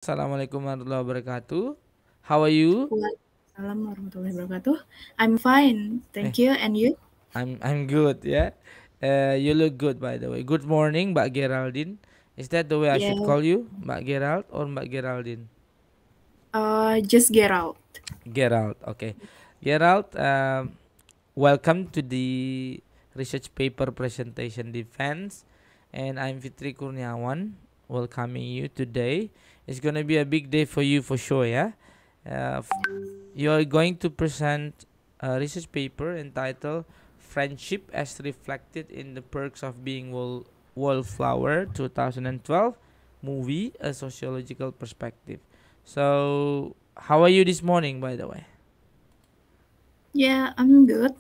Assalamualaikum warahmatullahi wabarakatuh. How are you? Waalaikumsalam warahmatullahi wabarakatuh. I'm fine, Eh, thank you. And you? I'm good, yeah. You look good, by the way. Good morning, Mbak Geraldine. Is that the way I Yeah, should call you, Mbak Gerald or Mbak Geraldine? just get out. Gerald, okay. Gerald, welcome to the research paper presentation defense, and I'm Fitri Kurniawan, welcoming you today. It's gonna be a big day for you for sure, yeah. You are going to present a research paper entitled "Friendship as Reflected in the Perks of Being Wallflower 2012 Movie: A Sociological Perspective." So, how are you this morning, by the way? Yeah, I'm good.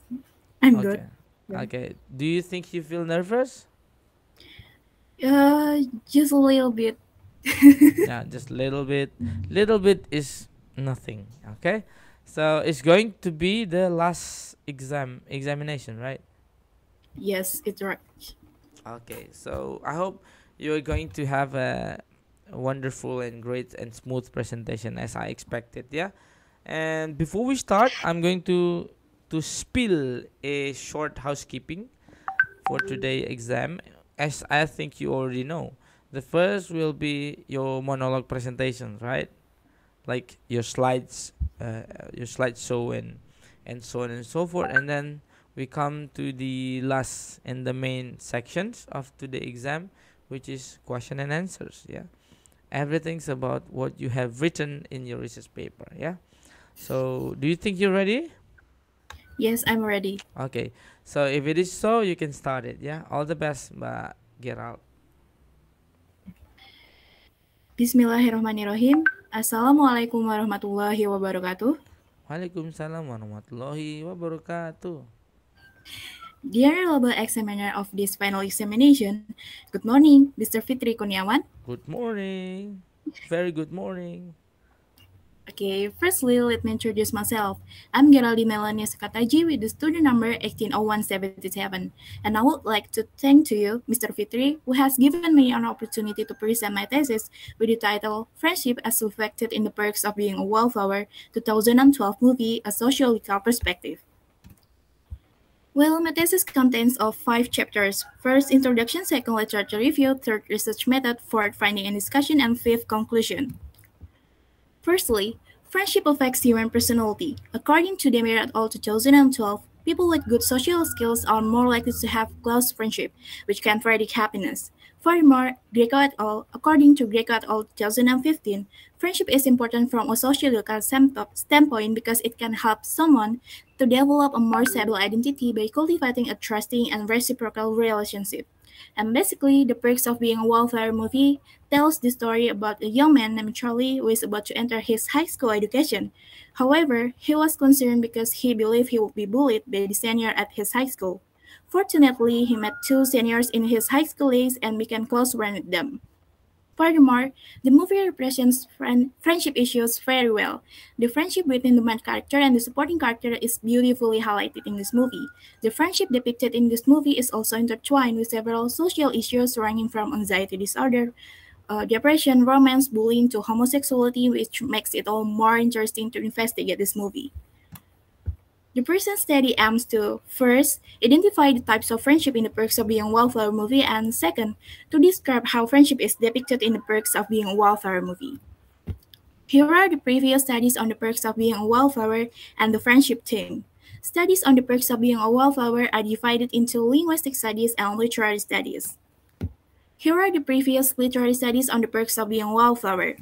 I'm good. Okay. Yeah. Okay. Do you think you feel nervous? Just a little bit. Yeah, just a little bit. Little bit is nothing. Okay. So it's going to be the last examination, right? Yes, it's right. Okay. So I hope you are going to have a wonderful and great and smooth presentation as I expected. Yeah. And before we start, I'm going to spill a short housekeeping for today exam. As I think you already know, the first will be your monologue presentation, right? Like your slideshow, and so on and so forth. And then we come to the last and the main sections of today exam, which is question and answers. Yeah, everything's about what you have written in your research paper. Yeah. So, do you think you're ready? Yes, I'm ready. Okay. So, if it is so, you can start it. Yeah. All the best, Mbak Gerald. Bismillahirrahmanirrahim. Assalamualaikum warahmatullahi wabarakatuh. Waalaikumsalam warahmatullahi wabarakatuh. Dear Global Examiner of this final examination, good morning, Mr. Fitri Kurniawan. Good morning. Very good morning. Okay, firstly, let me introduce myself. I'm Geraldine Melania Sekataji with the student number 180177, and I would like to thank to you, Mr. Fitri, who has given me an opportunity to present my thesis with the title Friendship as Reflected in the Perks of Being a Wallflower 2012 movie, A Sociological Perspective. Well, my thesis contains of 5 chapters. First, introduction, second, literature review, third, research method, fourth, finding and discussion, and fifth, conclusion. Firstly, friendship affects human personality. According to Demir et al. 2012, people with good social skills are more likely to have close friendship, which can predict happiness. Furthermore, Greco et al., according to Greco et al. 2015, friendship is important from a sociological standpoint because it can help someone to develop a more stable identity by cultivating a trusting and reciprocal relationship. And basically, The Perks of Being a Wallflower movie tells the story about a young man named Charlie who is about to enter his high school education. However, he was concerned because he believed he would be bullied by the senior at his high school. Fortunately, he met two seniors in his high school days and became close friends with them. Furthermore, the movie represents friendship issues very well. The friendship between the main character and the supporting character is beautifully highlighted in this movie. The friendship depicted in this movie is also intertwined with several social issues ranging from anxiety disorder, depression, romance, bullying, to homosexuality, which makes it all more interesting to investigate this movie. The present study aims to, first, identify the types of friendship in the Perks of Being a Wallflower movie, and second, to describe how friendship is depicted in the Perks of Being a Wallflower movie. Here are the previous studies on the perks of being a wallflower and the friendship theme. Studies on the perks of being a wallflower are divided into linguistic studies and literary studies. Here are the previous literary studies on the perks of being a wallflower.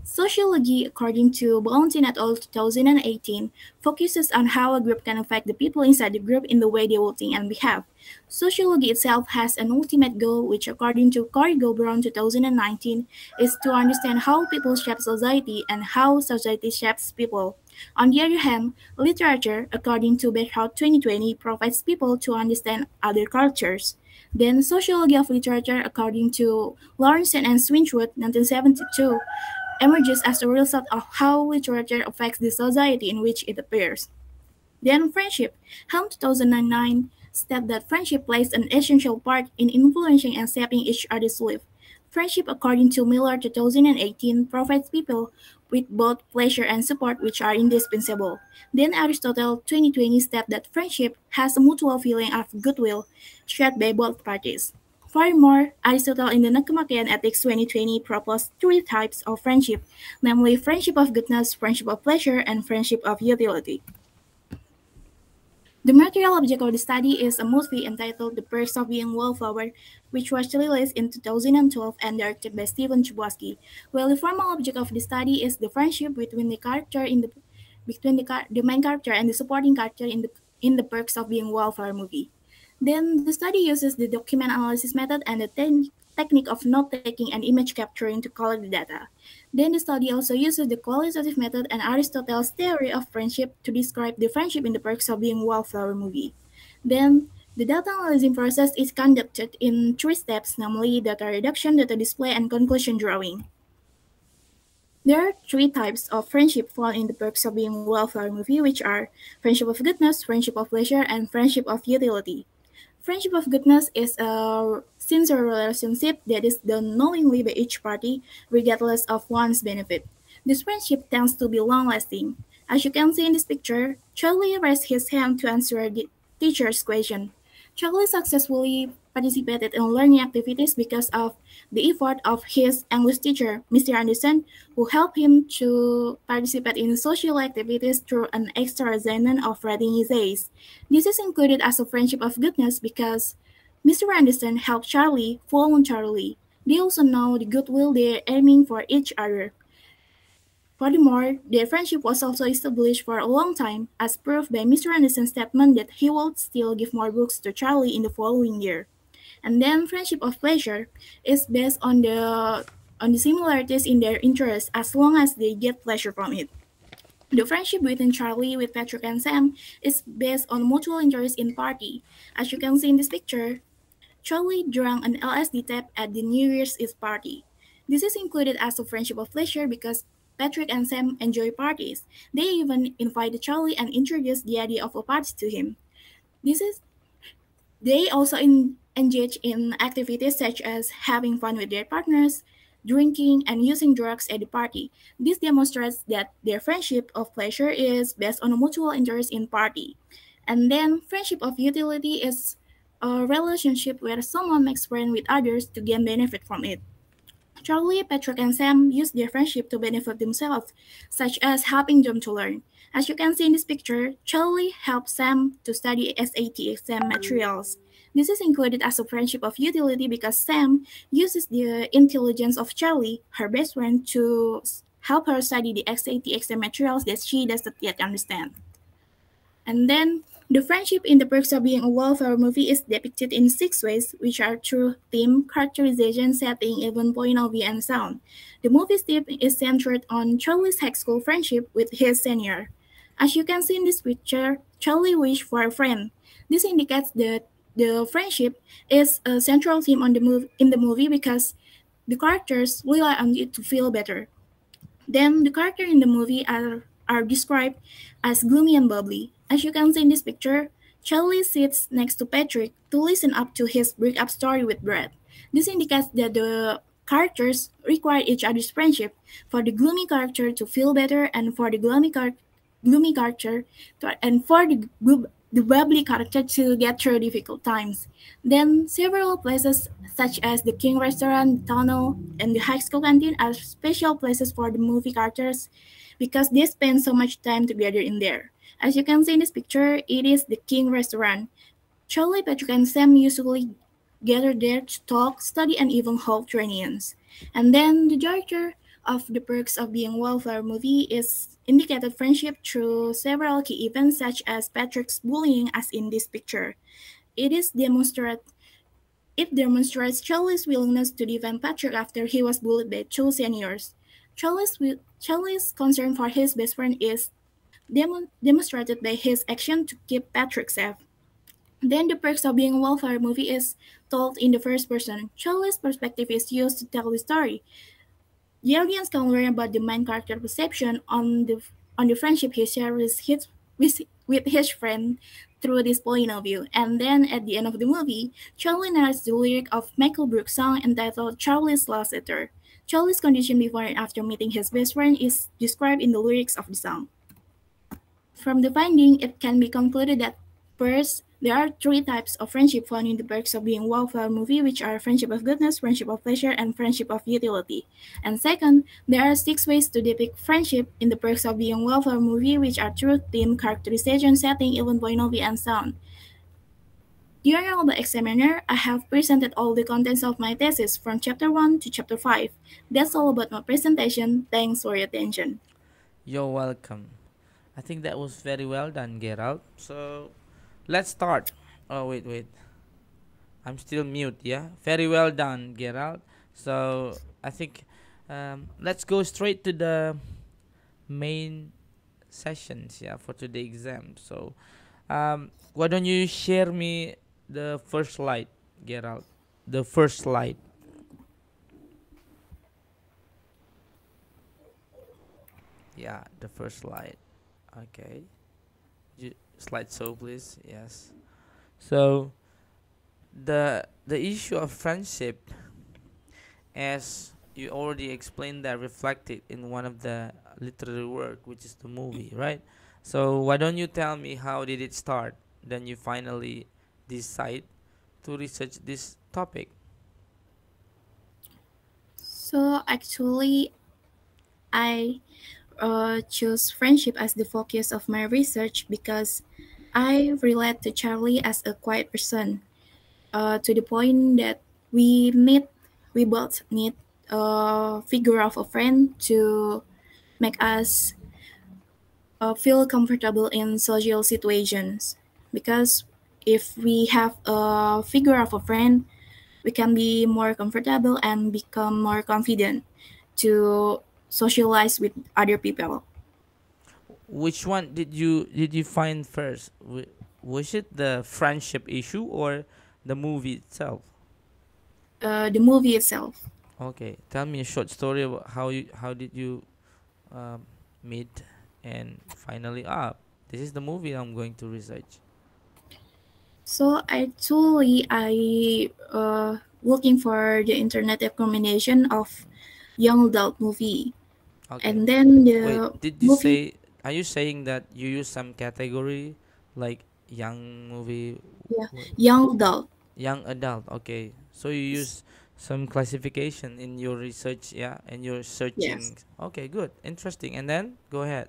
Sociology, according to Valentin et al. 2018, focuses on how a group can affect the people inside the group in the way they will think and behave. Sociology itself has an ultimate goal, which, according to Cory Gilbron 2019, is to understand how people shape society and how society shapes people. On the other hand, literature, according to Berthoud 2020, provides people to understand other cultures. Then, sociology of literature, according to Lawrence and Swinchwood 1972, emerges as a result of how literature affects the society in which it appears. Then friendship. Helm 2009 stated that friendship plays an essential part in influencing and shaping each other's life. Friendship, according to Miller 2018, provides people with both pleasure and support, which are indispensable. Then Aristotle 2020 stated that friendship has a mutual feeling of goodwill shared by both parties. Furthermore, Aristotle in the Nicomachean Ethics 2020 proposed three types of friendship, namely friendship of goodness, friendship of pleasure, and friendship of utility. The material object of the study is a movie entitled The Perks of Being Wallflower, which was released in 2012 and directed by Steven Chbosky, while the formal object of the study is the friendship between the main character and the supporting character in the Perks of Being Wallflower movie. Then the study uses the document analysis method and the technique of note taking and image capturing to collect the data. Then the study also uses the qualitative method and Aristotle's theory of friendship to describe the friendship in the Perks of Being Wallflower movie. Then the data analyzing process is conducted in three steps, namely data reduction, data display, and conclusion drawing. There are three types of friendship found in the Perks of Being Wallflower movie, which are friendship of goodness, friendship of pleasure, and friendship of utility. Friendship of goodness is a sincere relationship that is done knowingly by each party, regardless of one's benefit. This friendship tends to be long lasting. As you can see in this picture, Charlie raised his hand to answer the teacher's question. Charlie successfully participated in learning activities because of the effort of his English teacher, Mr. Anderson, who helped him to participate in social activities through an extra assignment of writing essays. This is included as a friendship of goodness because Mr. Anderson helped Charlie voluntarily. They also know the goodwill they are aiming for each other. Furthermore, their friendship was also established for a long time, as proved by Mr. Anderson's statement that he would still give more books to Charlie in the following year. And then friendship of pleasure is based on the similarities in their interests as long as they get pleasure from it. The friendship between Charlie with Patrick and Sam is based on mutual interest in party. As you can see in this picture, Charlie drank an LSD tap at the New Year's Eve party. This is included as a friendship of pleasure because Patrick and Sam enjoy parties. They even invited Charlie and introduced the idea of a party to him. This is They also engage in activities such as having fun with their partners, drinking, and using drugs at the party. This demonstrates that their friendship of pleasure is based on a mutual interest in party. And then friendship of utility is a relationship where someone makes friends with others to gain benefit from it. Charlie, Patrick, and Sam use their friendship to benefit themselves, such as helping them to learn. As you can see in this picture, Charlie helps Sam to study SAT exam materials. This is included as a friendship of utility because Sam uses the intelligence of Charlie, her best friend, to help her study the SAT exam materials that she doesn't yet understand. And then the friendship in the Perks of Being a Wallflower movie is depicted in six ways, which are through theme, characterization, setting, even point of view, and sound. The movie's theme is centered on Charlie's high school friendship with his senior. As you can see in this picture, Charlie wished for a friend. This indicates that the friendship is a central theme in the movie because the characters rely on it to feel better. Then the characters in the movie are described as gloomy and bubbly. As you can see in this picture, Charlie sits next to Patrick to listen up to his breakup story with Brad. This indicates that the characters require each other's friendship for the gloomy character to feel better and for the gloomy character and for the bubbly character to get through difficult times. Then several places such as the King Restaurant, the Tunnel, and the high school canteen are special places for the movie characters because they spend so much time together in there. As you can see in this picture, it is the King Restaurant. Charlie, Patrick, and Sam usually gather there to talk, study, and even hold reunions. And then the director of the Perks of Being Wallflower movie is indicated friendship through several key events such as Patrick's bullying as in this picture. It is demonstrate it demonstrates Charlie's willingness to defend Patrick after he was bullied by two seniors. Charlie's concern for his best friend is demonstrated by his action to keep Patrick safe. Then the Perks of Being a Wallflower movie is told in the first person. Charlie's perspective is used to tell the story. The audience can learn about the main character perception on the friendship he shares with his friend through this point of view. And then at the end of the movie, Charlie narrates the lyric of Michael Brooks' song entitled Charlie's Last Letter. Charlie's condition before and after meeting his best friend is described in the lyrics of the song. From the finding, it can be concluded that first, there are three types of friendship found in the Perks of Being Wallflower movie, which are friendship of goodness, friendship of pleasure, and friendship of utility. And second, there are six ways to depict friendship in the Perks of Being Wallflower movie, which are truth, theme, characterization, setting, even point of view, and sound. Dear Honorable Examiner, I have presented all the contents of my thesis from chapter 1 to chapter 5. That's all about my presentation. Thanks for your attention. You're welcome. I think that was very well done, Gerald. So let's start. Oh, wait. I'm still mute, yeah? Very well done, Gerald. So I think let's go straight to the main sessions, yeah, for today exam. So why don't you share me the first slide, Gerald? The first slide. Yeah, the first slide. Okay. Slide so please. Yes. So the issue of friendship, as you already explained, that reflected in one of the literary work, which is the movie, right? So why don't you tell me how did it start? Then you finally decide to research this topic. So actually, I chose friendship as the focus of my research because I relate to Charlie as a quiet person, to the point that we meet, we both need a figure of a friend to make us feel comfortable in social situations. Because if we have a figure of a friend, we can be more comfortable and become more confident to socialize with other people. Which one did you find first? Was it the friendship issue or the movie itself? The movie itself. Okay, tell me a short story about how did you meet and finally this is the movie I'm going to research. So actually, I looking for the internet recommendation of young adult movie, Okay. and then Wait, the did you movie, say, are you saying that you use some category like young movie, yeah, what, young adult. young adult? Okay. So you use some classification in your research, yeah, and you're Yes. searching. Okay, good. Interesting. And then go ahead.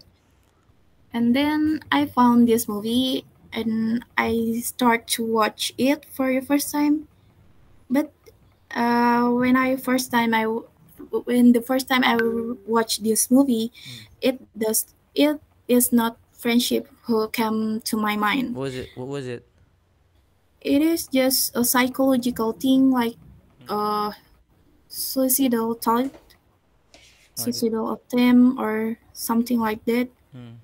And then I found this movie and I start to watch it for the first time. But when the first time I watched this movie, Mm. it is not friendship who came to my mind. What was it? What was it? It is just a psychological thing like Mm. uh suicidal thought, Okay. suicidal attempt or something like that. Mm.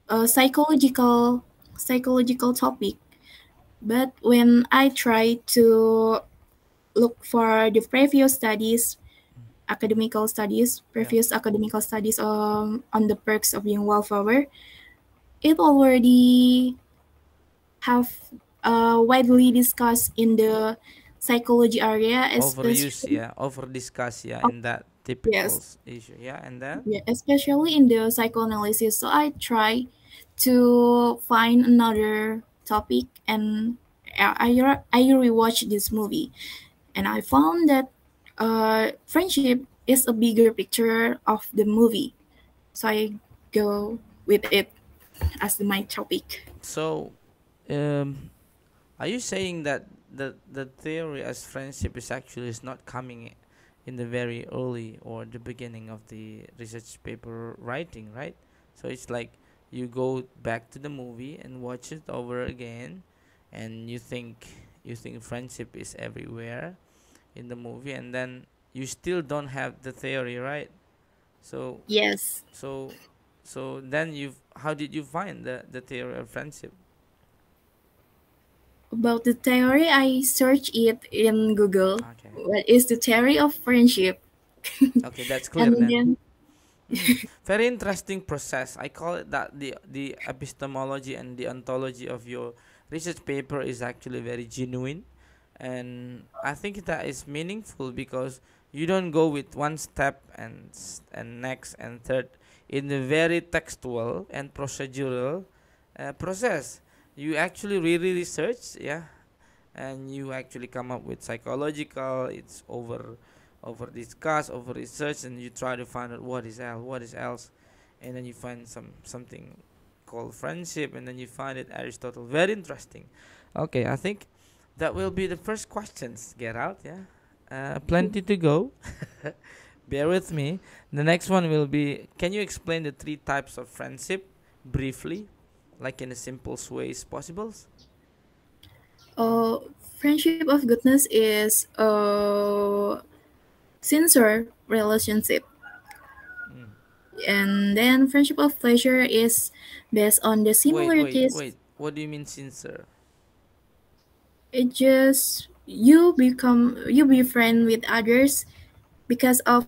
A psychological topic. But when I try to look for the previous studies, academical studies, Yeah. previous academical studies on the perks of being wallflower, it already have widely discussed in the psychology area, Overuse, especially yeah. Over discuss, yeah, oh, in that typical yes, issue, yeah. And then yeah, especially in the psychoanalysis. So I try to find another topic, and I rewatched this movie, and I found that friendship is a bigger picture of the movie. So I go with it as my topic. so um are you saying that the theory as friendship is actually is not coming in the very early or the beginning of the research paper writing, right? So it's like you go back to the movie and watch it over again, and you think friendship is everywhere in the movie, and then you still don't have the theory, right? So Yes. so so then you how did you find the theory of friendship? About the theory, I search it in Google. Okay. What is the theory of friendship? Okay, that's clear And then. then, Very interesting process. I call it that the epistemology and the ontology of your research paper is actually very genuine, and I think that is meaningful because you don't go with one step and next and third in the very textual and procedural process. You actually really research, yeah, and you actually come up with psychological. It's over discuss, over research, and you try to find out what is else, and then you find something called friendship, and then you find it Aristotle very interesting. Okay, I think that will be the first questions. Get out, yeah. Plenty to go. Bear with me. The next one will be: can you explain the three types of friendship briefly, like in the simplest ways possible? Uh, Friendship of goodness is sincere relationship, Mm. and then friendship of pleasure is based on the similarities. Wait. What do you mean sincere? It just you be friend with others because of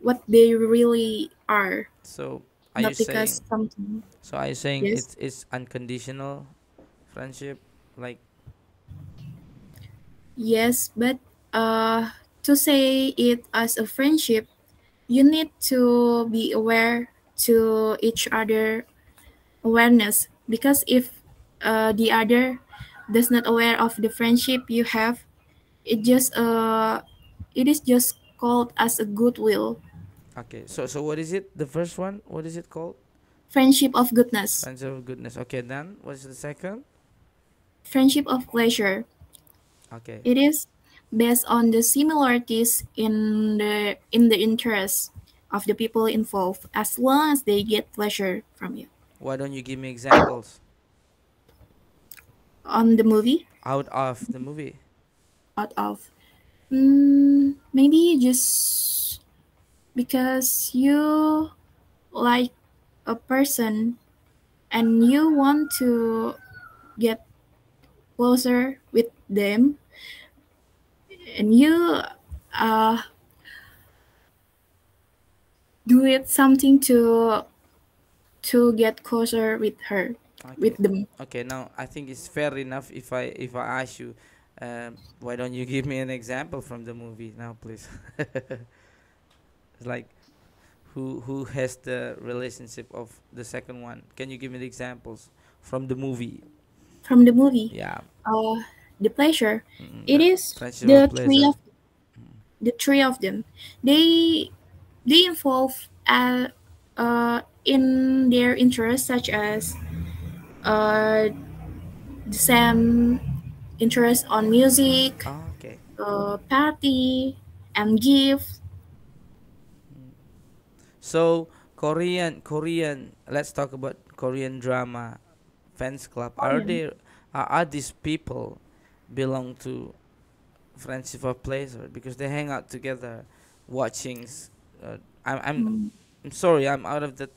what they really are, So are you not because saying? something. So are you saying Yes, it's unconditional friendship? Like, yes, but to say it as a friendship, you need to be aware to each other awareness, because if the other does not aware of the friendship you have, it just it is just called as a goodwill. okay. So what is it? The first one. What is it called? Friendship of goodness. Friendship of goodness. Okay. Then what is the second? Friendship of pleasure. Okay. It is based on the similarities in the interests of the people involved, as long as they get pleasure from you. Why don't you give me examples On the movie, out of the movie? out of maybe just because you like a person and you want to get closer with them, and you uh, do it something to get closer with her, with Okay. them. Okay. Now I think it's fair enough if I ask you, why don't you give me an example from the movie now, please? It's like who has the relationship of the second one? Can you give me the examples from the movie? From the movie. Yeah. Uh, the pleasure. It The is friendship of pleasure. the three of them. They they involve in their interests, such as uh, the same interest on music, Oh, okay. party, and gift. Mm. So Korean. Let's talk about Korean drama fans club. Oh yeah. Are these people belong to friendship of pleasure because they hang out together, watching. Uh, I'm I'm Mm. I'm sorry, I'm out of that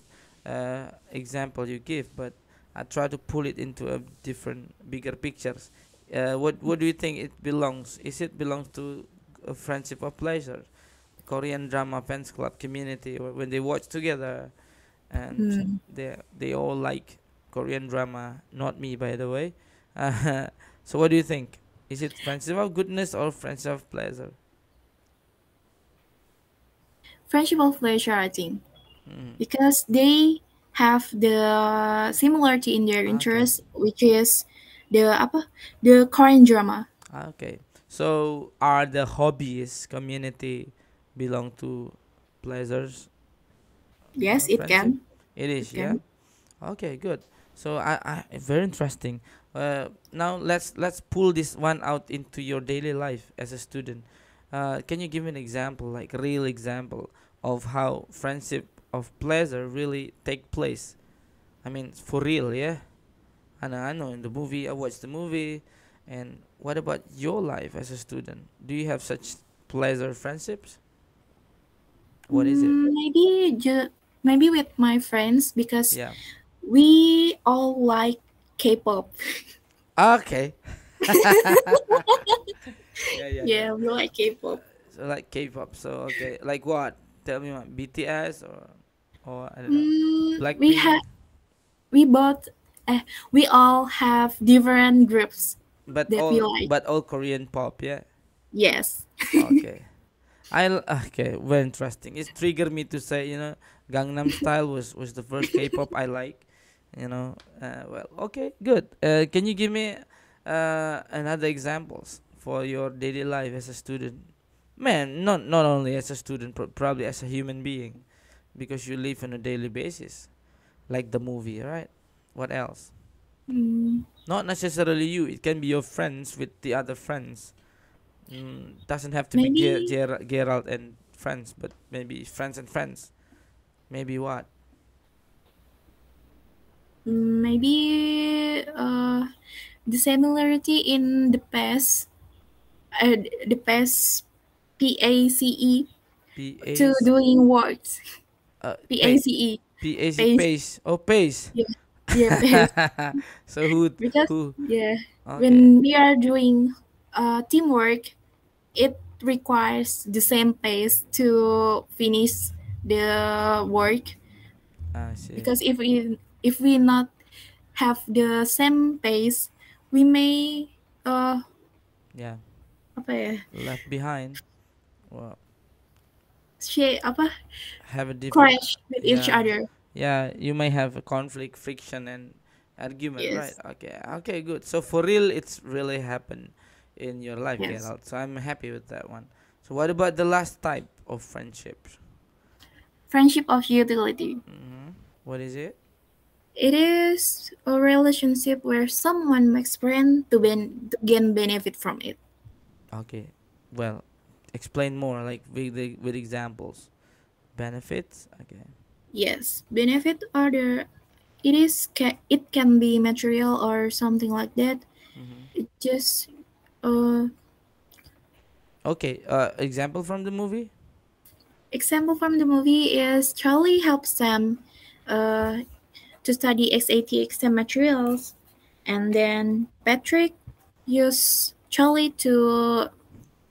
example you give, but I try to pull it into a different, bigger pictures. What do you think it belongs? Is it belongs to a friendship of pleasure, Korean drama fans club community, or when they watch together and Mm. they all like Korean drama? Not me, by the way. Uh, so what do you think? Is it friendship of goodness or friendship of pleasure? Friendship of pleasure, I think, Mm. because they have the similarity in their Okay. interests, which is the apa, the Korean drama. Okay. So are the hobbies community belong to pleasures Yes, it friendship? can. It It is, yeah. can. Okay, good. So I very interesting. Now let's pull this one out into your daily life as a student. Can you give me an example, like a real example of how friendship of pleasure really take place? I mean, for real, yeah. I know in the movie, I watched the movie. And what about your life as a student? Do you have such pleasure friendships? What is it? Maybe with my friends, because Yeah. we all like K-pop. Okay. Yeah. Yeah, we like K-pop. So like K-pop. So okay, like what? Tell me what. BTS or I don't know, We Blackpink. have we both we all have different groups But that we all like. but all Korean pop, yeah. Yes. Okay. Okay, very interesting. It's triggered me to say, Gangnam Style was the first K-pop I like. Well, okay, good. Can you give me another examples for your daily life as a student? Man, not only as a student, probably as a human being, because you live on a daily basis, like the movie, right? What else? Mm, Not necessarily you. It can be your friends with the other friends. Doesn't have to be maybe Gerald and friends, but maybe friends and friends. Maybe what? maybe the similarity in the past, the past PACE P to A C doing works. pay PACE, PAC pace. pace. Oh, pace. Yeah, yeah, pace. So who Because who? yeah, Okay. when we are doing teamwork, it requires the same pace to finish the work. I see. Because if we not have the same pace, we may uh Yeah. apa ya, Left behind. Well, apa, have a different. crash with each Yeah. other. Yeah. You may have a conflict, friction, and argument, right? Yes, Okay. Okay. Good. So for real, it's really happened in your life, yes. Gerald. So I'm happy with that one. So what about the last type of friendship? Friendship of utility. What is it? It is a relationship where someone makes friend to gain benefit from it. Okay. Well, explain more, like with examples. Benefits. Okay. Yes, benefit are the it can be material or something like that. Mm-hmm. It just uh Okay. Example from the movie. example from the movie is Charlie helps Sam uh to study SAT exam materials, and then Patrick used Charlie to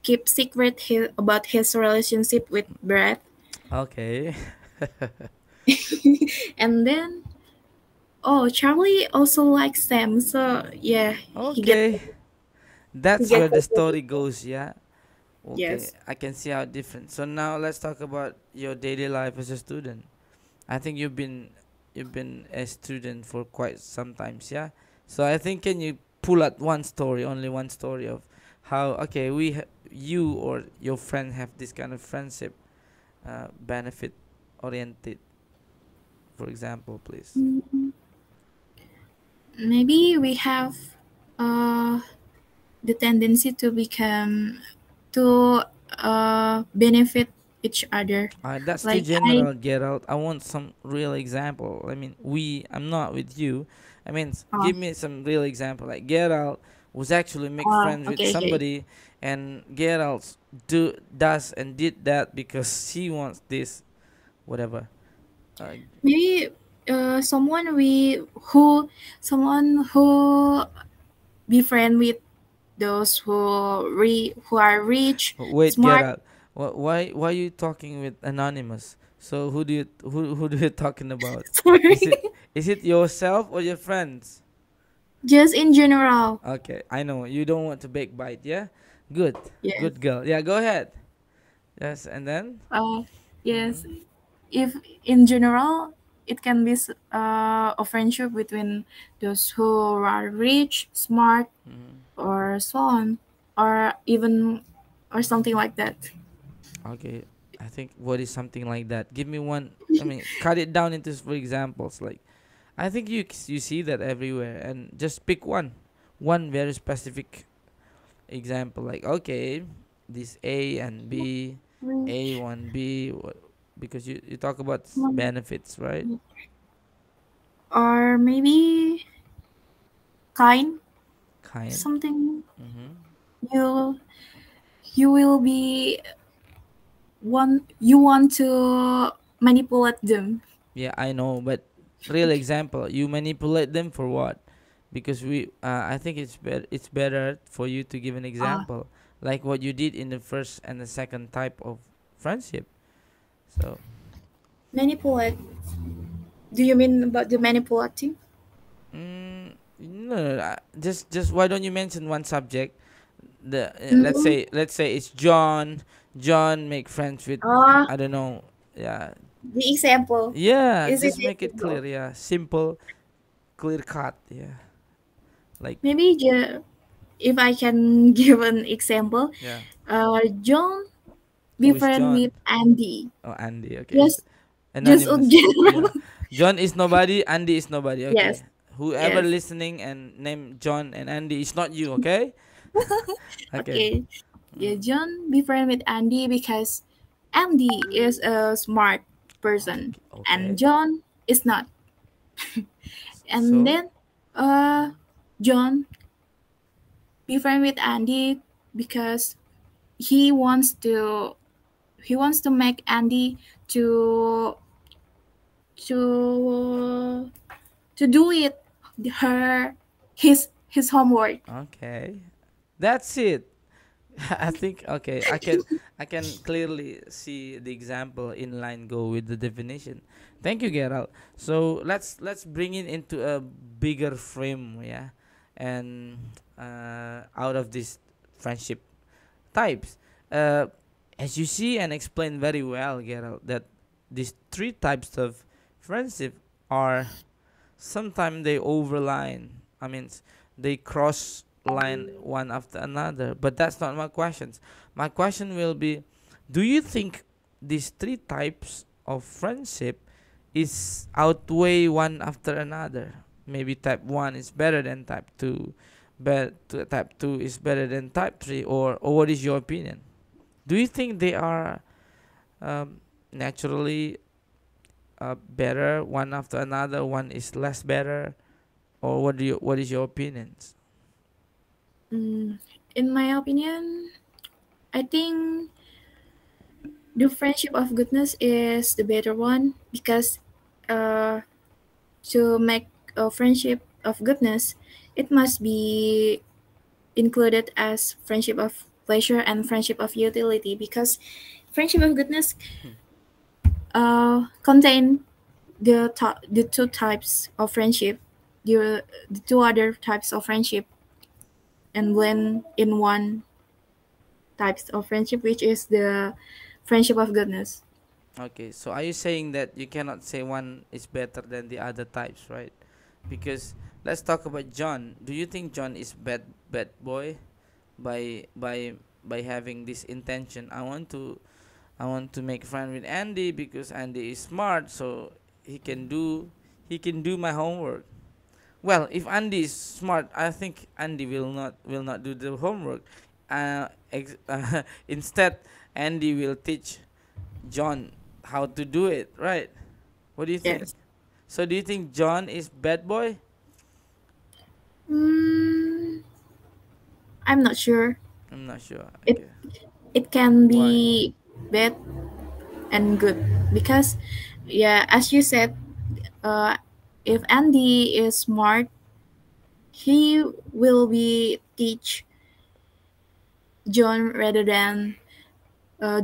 keep secret about his relationship with Brett, Okay. and then Charlie also likes Sam, so yeah, he get Okay. he That's get where the story goes. Yeah. Okay. yes. I can see how different. So now let's talk about your daily life as a student. I think you've been a student for quite some times. Yeah. So I think can you pull out one story, only one story of how okay you or your friend have this kind of friendship, benefit oriented, for example, please. Mm, maybe we have uh the tendency to become to benefit each other. That's too Like I general, Gerald. I want some real example. I mean, I'm not with you. I mean, oh, give me some real example. Like Gerald was actually make friends with okay, okay. somebody, and Gerald does and did that because she wants this, whatever. Uh, Maybe someone we someone who be friend with those who are rich, Wait, smart. Gerald. Why are you talking with anonymous? So who do you talking about? Is Sorry. it is it yourself or your friends? Just in general. Okay, I know you don't want to bake bite. Yeah, good, Yes. good girl. Yeah, go ahead. Yes, and then. Yes. Mm-hmm. If in general, it can be a friendship between those who are rich, smart, Mm-hmm. or so on, or even or something like that. Okay, I think what is something like that? Give me one. I mean, cut it down into for examples. Like I think you see that everywhere, and just pick one very specific example. Like okay, this A and B, A Rich, one B, because you talk about smart, benefits, right? or maybe kind, Kind. something Mm-hmm. you you will be you want to manipulate them. Yeah, I know, but real example, you manipulate them for what? Because I think it's better for you to give an Uh, example, like what you did in the first and the second type of friendship. So, manipulate. Do you mean about the manipulating? no. Just why don't you mention one subject? The Mm, let's say it's John. John make friends with, oh, I don't know. Yeah, the example. yeah. Is it Just the make it example? clear. Yeah, simple, clear cut. Yeah, like Maybe if I can give an example, yeah. John be Who is friend with John? Andy. Oh, Andy. Okay, it's Just just a anonymous. general. Yeah, John is nobody. Andy is nobody. Yes, Okay, whoever yes. listening and name John and Andy is not you. Okay. Okay. Okay. Yeah, Mm, John be friend with Andy because Andy is a smart person and okay. John is not. And So then John be friend with Andy because he wants to he wants to make Andy to to to do it her his homework. okay, that's it. I think okay. I can clearly see the example in line go with the definition. Thank you, Gerald. So let's bring it into a bigger frame, yeah, and out of this friendship types. Uh, as you see and explain very well, Gerald, that these three types of friendship are sometimes they overline. I mean, they cross line one after another. But that's not my questions. My question will be, do you think these three types of friendship is outweigh one after another? Maybe type one is better than type two, but type two is better than type three, or what is your opinion? Do you think they are naturally better one after another? One is less better, or what is your opinions? Mm, in my opinion, I think the friendship of goodness is the better one because uh, to make a friendship of goodness, it must be included as friendship of pleasure and friendship of utility because friendship of goodness contain the two types of friendship, the two other types of friendship, and blend in one types of friendship, which is the friendship of goodness. Okay, so are you saying that you cannot say one is better than the other types, right? Because let's talk about John. Do you think John is bad boy by having this intention? I want to make friend with Andy because Andy is smart, so he can do he can do my homework. Well, if Andy is smart, I think Andy will not do the homework. Instead, Andy will teach John how to do it, right? What do you think? Yes. So do you think John is bad boy? Mm, I'm not sure. I'm not sure. It Okay. it can Why? be bad and good because, yeah, as you said, uh, if Andy is smart, he will be teach John rather than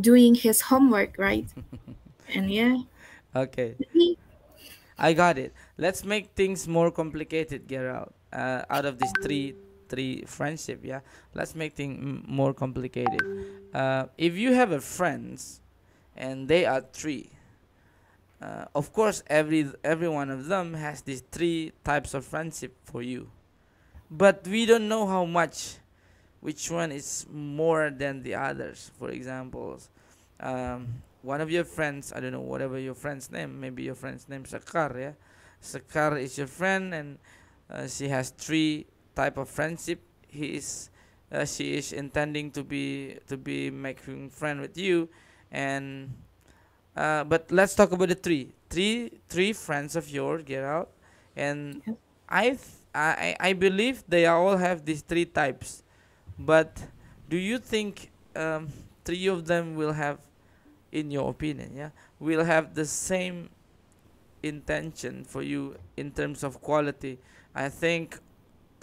doing his homework, right? And yeah, Okay. maybe I got it. Let's make things more complicated, Gerald. Out of these three friendship, yeah. Let's make things more complicated. If you have a friends and they are three, of course every one of them has these three types of friendship for you. But we don't know how much which one is more than the others. For example, one of your friends, I don't know whatever your friend's name, maybe your friend's name Sakar, yeah. Sakar is your friend, and she has three type of friendship. He is She is intending to be making friend with you, and but let's talk about the three friends of yours, get out, and I believe they all have these three types. But do you think three of them will have, in your opinion, yeah, will have the same intention for you in terms of quality? I think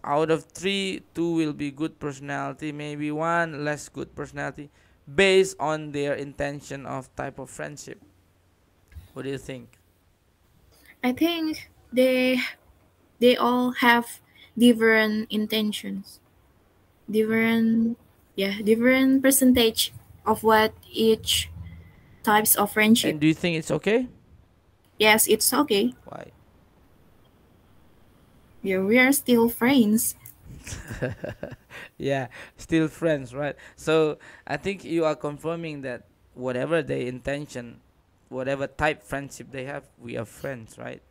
out of three, two will be good personality, maybe one less good personality, based on their intention of type of friendship. What do you think? I think they all have different intentions, different, yeah, different percentage of what each types of friendship. And do you think it's okay? Yes, it's okay. Why? Yeah, we are still friends. Yeah, still friends, right? So I think you are confirming that whatever their intention, whatever type friendship they have, we are friends, right?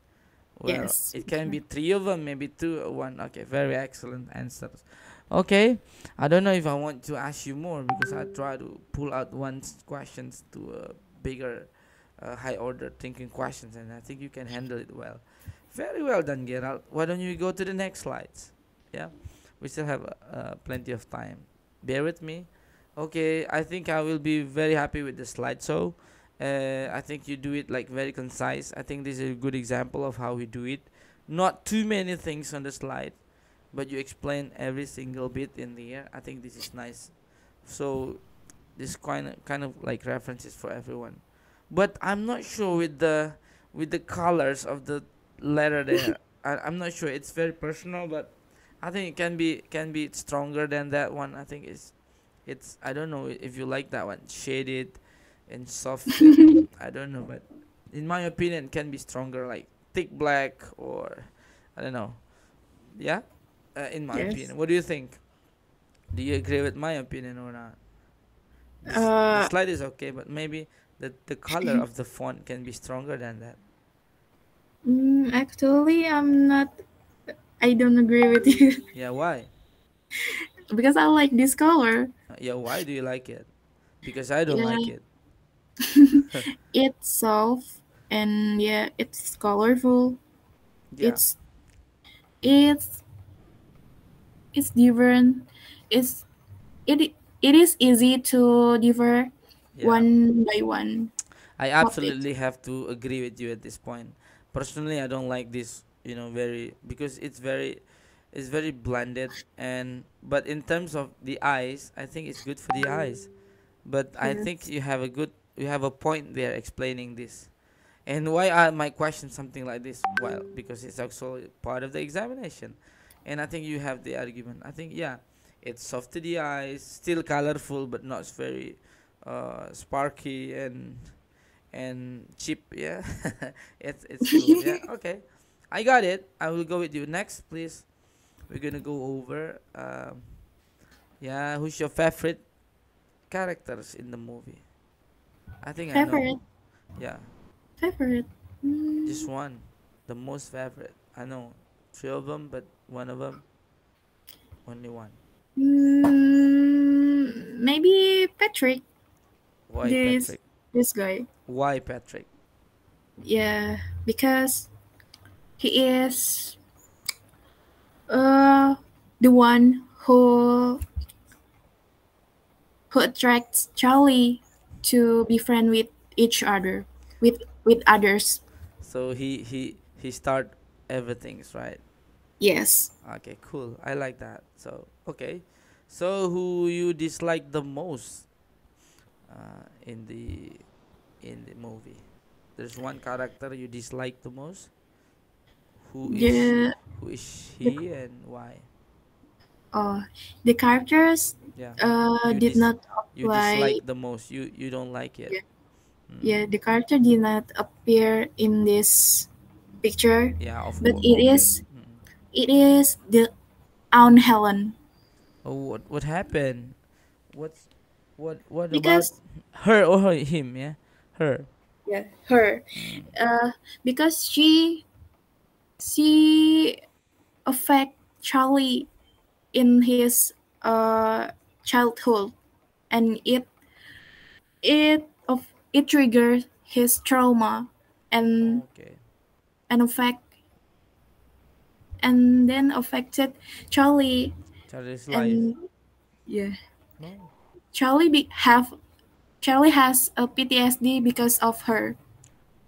Well, Yes. it can be three of them, maybe two or one. Okay, very excellent answers. Okay, I don't know if I want to ask you more because I try to pull out one questions to a bigger, high order thinking questions, and I think you can handle it well. Very well done, Gerald. Why don't you go to the next slides? Yeah, we still have plenty of time. Bear with me. Okay, I think I will be very happy with the slideshow. I think you do it like very concise. I think this is a good example of how we do it. Not too many things on the slide, but you explain every single bit in there. I think this is nice. So this kind of like references for everyone. But I'm not sure with the colors of the letter there. I'm not sure. It's very personal, but I think it can be stronger than that one. I think it's I don't know if you like that one shaded and softened. I don't know, but in my opinion, can be stronger like thick black or I don't know. Yeah, in my Yes. opinion. What do you think? Do you agree with my opinion or not? This the Uh, slide is okay, but maybe the color of the font can be stronger than that. actually, I'm not. I don't agree with you Yeah, why? because I like this color. Yeah, why do you like it? Because I don't Yeah, like it. it's soft and yeah, it's colorful. Yeah, It's it's it's different. It's it it is easy to differ yeah. one by one I topic. absolutely have to agree with you at this point. Personally, I don't like this, very because it's very blended and but in terms of the eyes, I think it's good for the eyes. But I think Yes. you have a point there explaining this. And why are my question something like this? Well, because it's actually part of the examination. And I think you have the argument. I think yeah, it's soft to the eyes, still colorful but not very sparky and cheap, yeah. it's cool. Yeah, okay. I got it. I will go with you next, please. We're gonna go over yeah, who's your favorite characters in the movie? I think I know. Favorite, Yeah, favorite. just Mm, one. The most favorite. I know three of them, but one of them, only one. maybe Patrick. Why This Patrick? this guy. Why Patrick? Yeah, because he is uh the one who attracts Charlie to be friend with each other, with others. So he start everything's right. Yes. Okay, cool. I like that. So okay, so who you dislike the most in the movie? There's one character you dislike the most. Who is The who is the he and why? uh the characters Yeah, you did dis not you apply. dislike the most. You don't like it. Yeah, Mm. yeah, the character did not appear in this picture, Yeah, of but course. it Okay. is Mm. it is the Aunt Helen Oh, what happened? What's what about because her or him? Yeah, her. yeah her Mm. because she affect Charlie in his childhood, and it triggers his trauma and Okay. and affect and then affected Charlie, Charlie's life. and yeah, No. Charlie has a PTSD because of her.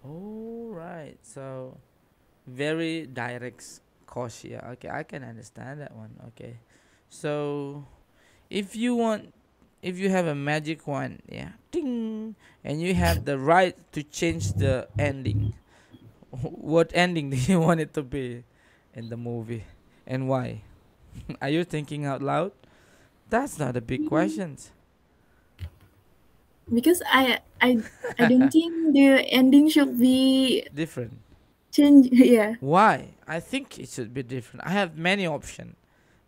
Oh right. So very direct cause. Yeah. Okay, I can understand that one. Okay. So if you want, if you have a magic wand, yeah, ding, and you have the right to change the ending, what ending do you want it to be in the movie, and why? Are you thinking out loud? That's not a big Mm, question. because I don't think the ending should be Different. changed. Yeah, Why? I think it should be different. I have many options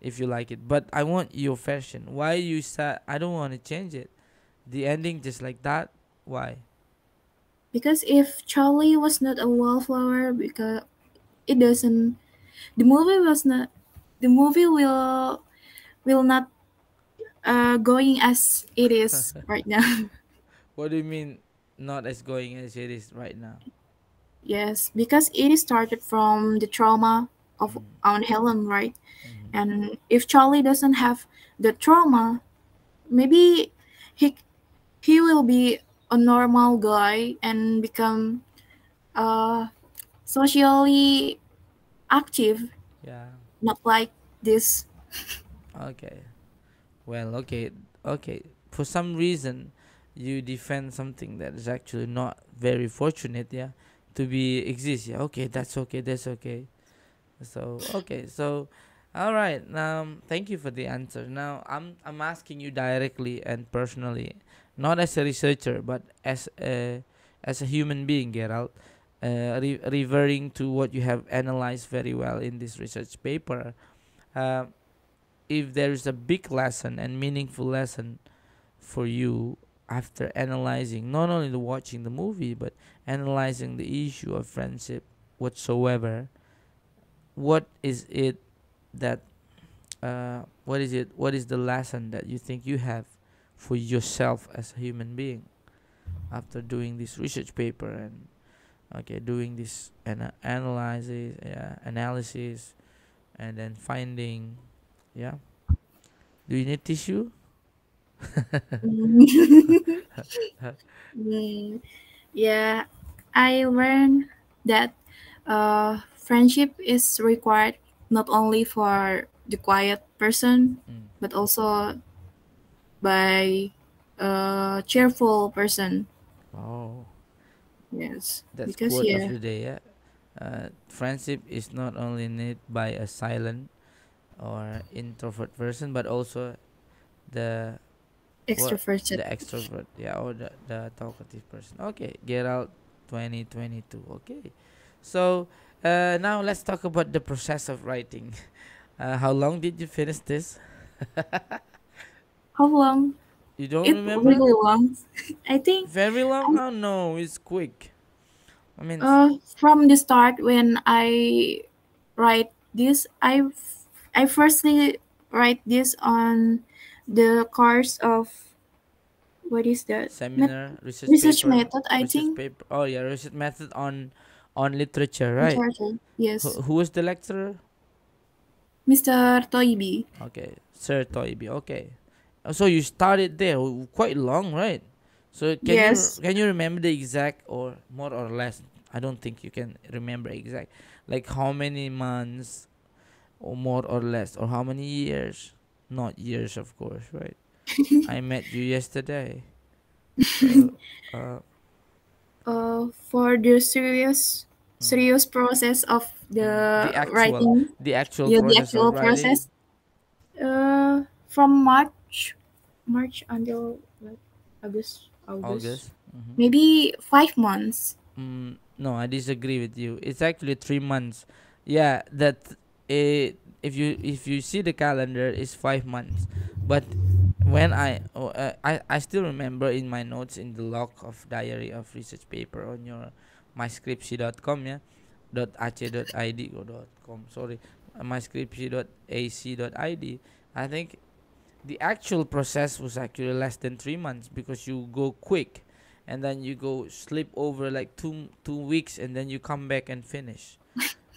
if you like it, but I want your version. Why you said I don't want to change it? The ending just like that. Why? because if Charlie was not a wallflower, because it doesn't, the movie was not, the movie will not going as it is right now. What do you mean not as going as it is right now? Yes, because it started from the trauma of Mm. Aunt Helen, right? Hmm. And if Charlie doesn't have the trauma, maybe he he will be a normal guy and become socially active, Yeah. not like this. Okay. Well, okay. Okay. For some reason, you defend something that is actually not very fortunate. Yeah. To be exist. Yeah. Okay. That's okay. That's okay. So okay, so all right. Thank you for the answer. Now I'm asking you directly and personally, not as a researcher, but as a human being, Gerald. Referring to what you have analyzed very well in this research paper, uh, if there is a big lesson and meaningful lesson for you after analyzing not only the watching the movie but analyzing the issue of friendship whatsoever, what is it that what is it? What is the lesson that you think you have for yourself as a human being after doing this research paper and okay, doing this analysis, yeah, analysis, and then finding, yeah. Do you need tissue? Mm, yeah, I learned that friendship is required not only for the quiet person, Mm. but also by a cheerful person. Oh, Yes, that's because quote of yeah, the day. Yeah. Friendship is not only need by a silent or introvert person, but also the what extroverted. the extrovert, yeah, or the talkative person. Okay, get out 2022. Okay, so now let's talk about the process of writing. How long did you finish this? How long? You don't It remember? really long. I think Very long? I, Oh no, it's quick. I mean, from the start when I write this, I firstly write this on the course of what is that? seminar, Research method, I research think. paper. Oh yeah, research method on literature, right? Literature. Yes, Who was the lecturer? Mr. Toibi. Okay, Sir Toybi. Okay, so you started there quite long, right? So Yes. can you remember the exact or more or less? I don't think you can remember exact, like how many months or more or less or how many years? Not years, of course, right? I met you yesterday, so uh, For the serious mm, serious process of the writing, the actual yeah, the process of actual writing, process, from March until what, August, August. Mm-hmm. maybe 5 months. No, I disagree with you. It's actually 3 months. Yeah, that if you see the calendar, it's 5 months. But when I still remember in my notes in the log of diary of research paper on your myscripsi.com, yeah, dot .ac.id or dot .com, sorry, myscripsi.ac.id. I think the actual process was actually less than 3 months because you go quick and then you go sleep over like two weeks and then you come back and finish.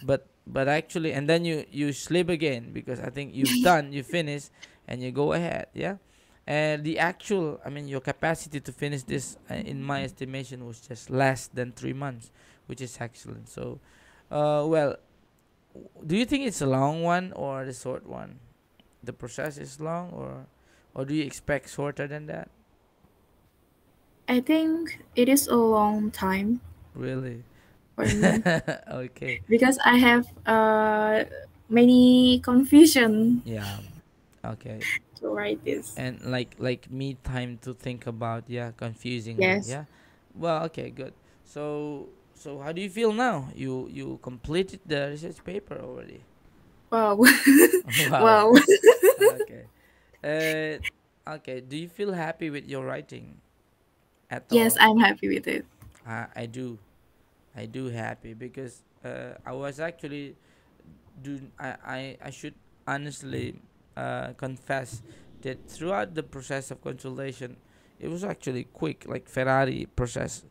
But actually, and then you sleep again because I think you finish and you go ahead, yeah. And the actual, I mean, your capacity to finish this, in my estimation, was just less than 3 months, which is excellent. So, well, do you think it's a long one or the short one? The process is long, or do you expect shorter than that? I think it is a long time Really? for me Okay. because I have many confusion Yeah. Okay. to write this. And like me time to think about, yeah, confusingly, Yes. yeah. Well, okay, good. So how do you feel now? You completed the research paper already? Wow. Wow. Wow. Okay. Okay, do you feel happy with your writing at Yes, all? I'm happy with it. I do. I do happy because I was actually I should honestly confess that throughout the process of consultation, it was actually quick, like Ferrari process,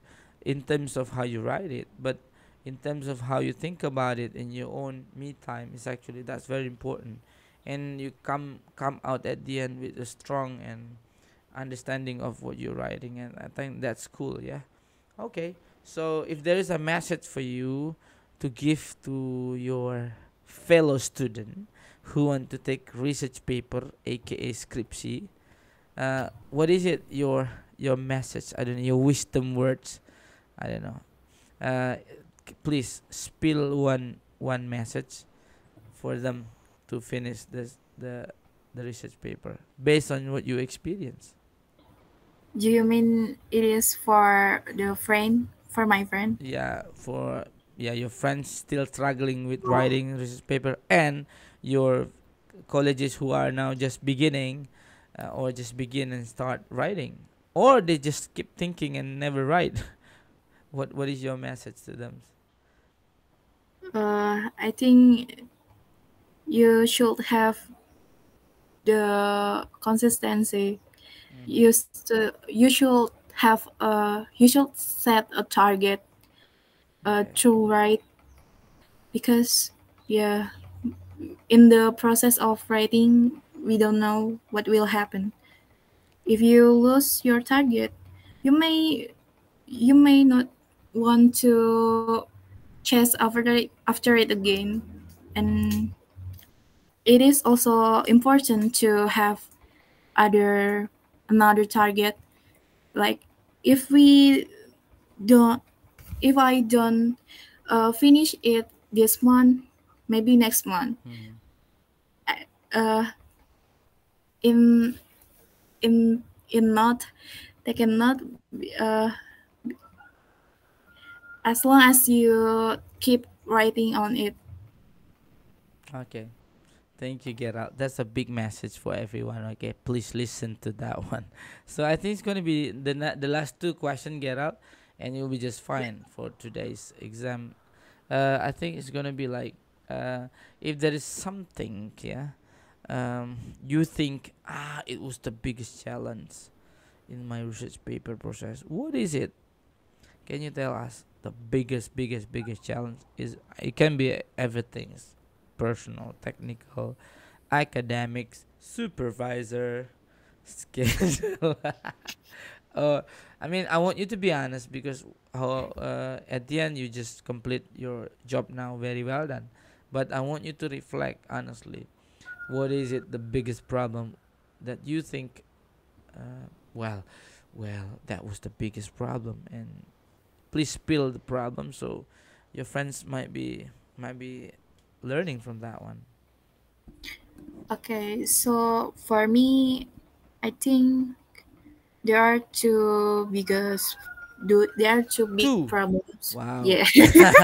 in terms of how you write it, but in terms of how you think about it in your own me time, is actually that's very important, and you come out at the end with a strong and understanding of what you're writing, and I think that's cool. Yeah. Okay. So if there is a message for you to give to your fellow student who want to take research paper, aka Skripsi, what is it? Your message? I don't know. Your wisdom words. I don't know. Uh, please spill one message for them to finish the research paper based on what you experience. Do you mean it is for the friend, for my friend? Yeah, for yeah, your friends still struggling with writing research paper, and your colleges who are now just beginning, or just begin and start writing, or they just keep thinking and never write. What is your message to them? I think you should have the consistency. Mm-hmm. You should have you should set a target Okay. to write because yeah, in the process of writing, we don't know what will happen. If you lose your target, you may not want to chase after it again. And it is also important to have other another target. Like if we don't if I don't finish it this month, maybe next month. Mm-hmm. Uh, in in not they cannot uh, as long as you keep writing on it. Okay. Thank you, Gerald. That's a big message for everyone. Okay, please listen to that one. So I think it's gonna be the last two question, Gerald, and you'll be just fine for today's exam. I think it's gonna be like, if there is something, yeah, you think, it was the biggest challenge in my research paper process. What is it? Can you tell us the biggest challenge? Is it can be everything, personal, technical, academics, supervisor, schedule. uh, I mean, I want you to be honest because at the end you just complete your job now, very well done. But I want you to reflect honestly. What is it the biggest problem that you think? Well, that was the biggest problem, and please spill the problem so your friends might be learning from that one. Okay, so for me, I think there are two biggest there are two big Two. problems. Wow. Yeah.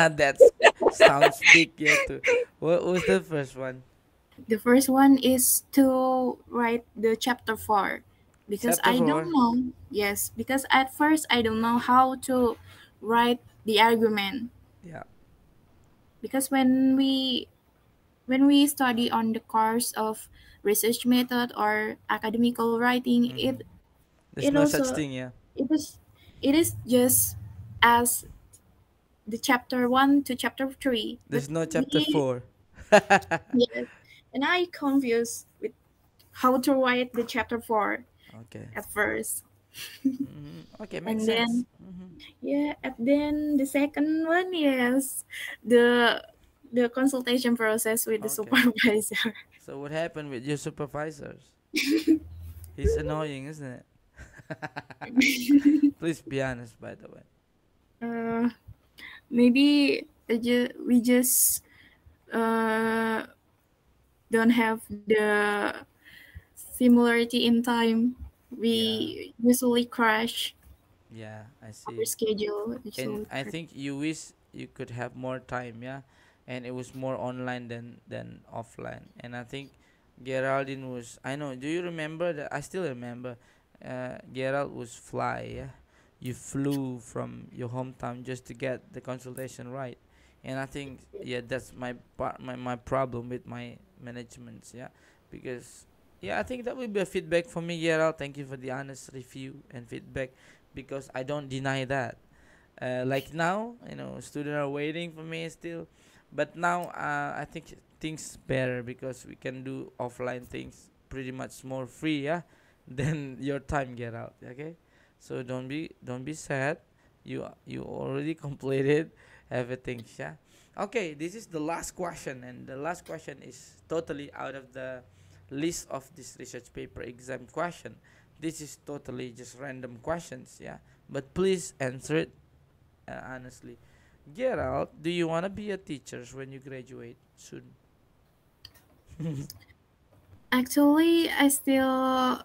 That's sounds big, yeah, too. What was the first one? The first one is to write the chapter 4 because Chapter I don't 4. know. Yes, because at first I don't know how to write the argument Yeah. because when we study on the course of research method or academical writing, Mm-hmm. There's it no such also thing, yeah. it is it is just as the chapter 1 to chapter 3, but There's no chapter we 4. yes, and I confused with how to write the chapter 4 Okay. at first. Okay, makes And sense. then yeah, and then the second one, yes, the the consultation process with the Okay. supervisor. So what happened with your supervisors? He's annoying, isn't it? Please be honest, by the way. Maybe we just uh don't have the similarity in time. Yeah, We usually crash yeah, I our see. schedule. And Usually I crash. think you wish you could have more time, yeah, and it was more online than offline. And I think Geraldine was. I know. Do you remember that? I still remember. Gerald was fly. Yeah, you flew from your hometown just to get the consultation right. And I think yeah, that's my problem with my managements. Yeah, because yeah, I think that will be a feedback for me, Gerald. Thank you for the honest review and feedback because I don't deny that like now students are waiting for me still, but now I think things better because we can do offline things pretty much more free, yeah, than your time get out. Okay, so don't be sad. You already completed everything, yeah. Okay, this is the last question, and the last question is totally out of the list of this research paper exam question. This is totally just random questions, yeah, but please answer it honestly. Gerald, do you want to be a teacher when you graduate soon? Actually, I still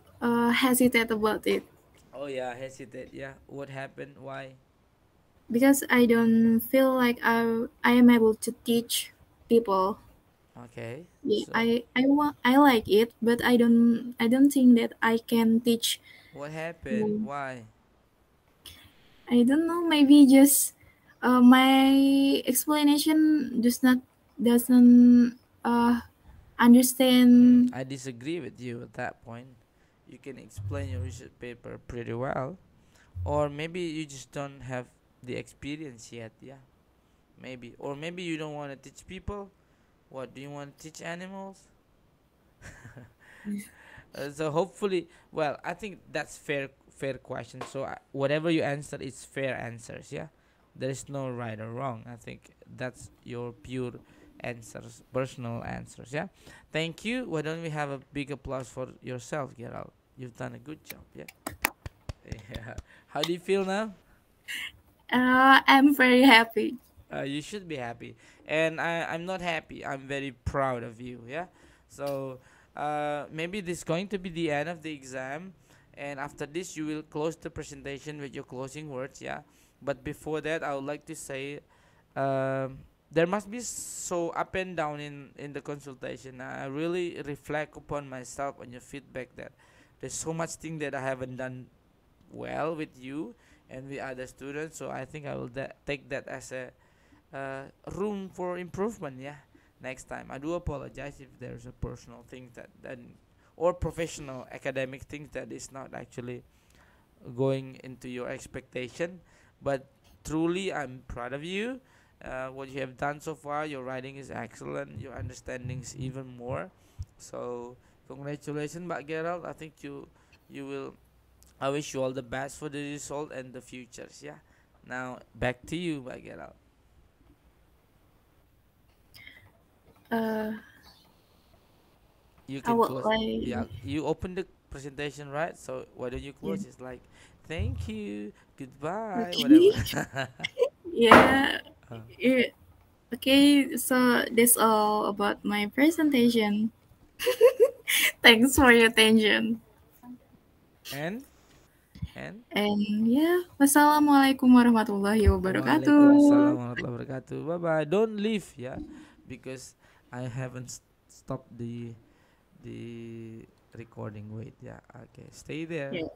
hesitate about it Oh yeah, hesitate. Yeah, what happened? Why? because I don't feel like I am able to teach people. Okay, Yeah, so I like it, but I don't think that I can teach. what happened? um, Why? I don't know. Maybe just my explanation doesn't understand. I disagree with you at that point. You can explain your research paper pretty well, or maybe you just don't have the experience yet. Yeah, maybe, or maybe you don't want to teach people. What do you want to teach animals? So hopefully, well, I think that's fair question. So whatever you answer is fair answers. Yeah, there is no right or wrong. I think that's your pure answers, personal answers. Yeah, thank you. Why don't we have a big applause for yourself, Gerald? You've done a good job. Yeah. Yeah. How do you feel now? I'm very happy. You should be happy, and I'm not happy. I'm very proud of you. Yeah. So maybe this is going to be the end of the exam, and after this you will close the presentation with your closing words. Yeah. But before that, I would like to say, there must be so up and down in the consultation. I really reflect upon myself on your feedback that there's so much thing that I haven't done well with you and with other students. So I think I will take that as a room for improvement, yeah, next time. I do apologize if there's a personal thing that or professional academic things that is not actually going into your expectation, but truly I'm proud of you. What you have done so far, your writing is excellent, your understanding is even more. So congratulations, Mbak Gerald. I think you will. I wish you all the best for the result and the futures, yeah. Now back to you, Mbak Gerald. Uh, You I can would close. Yeah, like. you open the presentation, right? So why don't you Yeah. close? It's like thank you, goodbye, whatever. Okay. Yeah. Uh, Yeah. Okay. So that's all about my presentation. Thanks for your attention. and and And yeah, wassalamualaikum warahmatullahi Waalaikumsalam wabarakatuh. warahmatullahi wabarakatuh. Bye bye. Don't leave, yeah, because I haven't stopped the recording. Wait, yeah. Okay, stay there. Yeah.